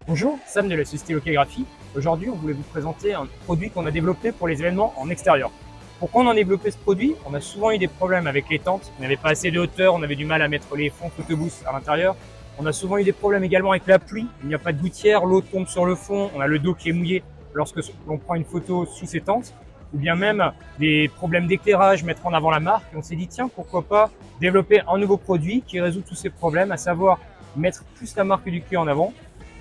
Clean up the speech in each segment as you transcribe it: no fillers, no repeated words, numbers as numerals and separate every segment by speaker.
Speaker 1: Bonjour, Sam de la société Locagraphie. Aujourd'hui, on voulait vous présenter un produit qu'on a développé pour les événements en extérieur. Pourquoi on a développé ce produit? On a souvent eu des problèmes avec les tentes, on n'avait pas assez de hauteur, on avait du mal à mettre les fonds photobooth à l'intérieur. On a souvent eu des problèmes également avec la pluie, il n'y a pas de gouttière, l'eau tombe sur le fond, on a le dos qui est mouillé lorsque l'on prend une photo sous ces tentes, ou bien même des problèmes d'éclairage, mettre en avant la marque. Et on s'est dit, tiens, pourquoi pas développer un nouveau produit qui résout tous ces problèmes, à savoir mettre plus la marque du client en avant,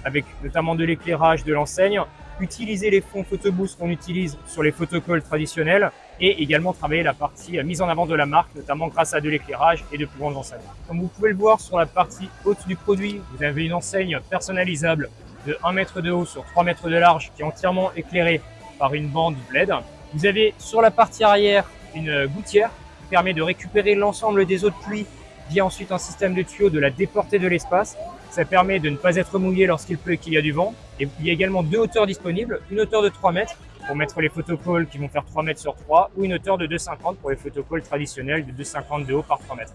Speaker 1: avec notamment de l'éclairage de l'enseigne, utiliser les fonds photoboost qu'on utilise sur les photocalls traditionnels et également travailler la partie mise en avant de la marque, notamment grâce à de l'éclairage et de plus grandes enseignes. Comme vous pouvez le voir sur la partie haute du produit, vous avez une enseigne personnalisable de 1 mètre de haut sur 3 mètres de large qui est entièrement éclairée par une bande LED. Vous avez sur la partie arrière une gouttière qui permet de récupérer l'ensemble des eaux de pluie via ensuite un système de tuyaux de la déporter de l'espace. Ça permet de ne pas être mouillé lorsqu'il pleut et qu'il y a du vent. Et il y a également deux hauteurs disponibles, une hauteur de 3 mètres pour mettre les photocalls qui vont faire 3 mètres sur 3 ou une hauteur de 2,50 pour les photocalls traditionnels de 2,50 de haut par 3 mètres.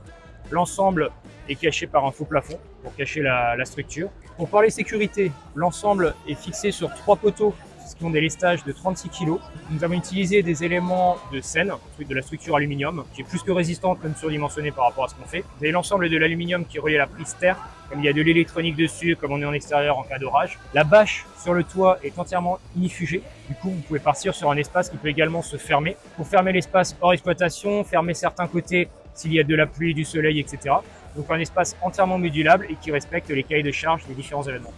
Speaker 1: L'ensemble est caché par un faux plafond pour cacher la structure. Pour parler sécurité, l'ensemble est fixé sur 3 poteaux qui ont des lestages de 36 kg. Nous avons utilisé des éléments de sène, de la structure aluminium, qui est plus que résistante, même surdimensionnée par rapport à ce qu'on fait. Vous avez l'ensemble de l'aluminium qui est relié à la prise terre, comme il y a de l'électronique dessus, comme on est en extérieur en cas d'orage. La bâche sur le toit est entièrement inifugée. Du coup, vous pouvez partir sur un espace qui peut également se fermer. Pour fermer l'espace hors exploitation, fermer certains côtés s'il y a de la pluie, du soleil, etc. Donc un espace entièrement modulable et qui respecte les cahiers de charge des différents événements.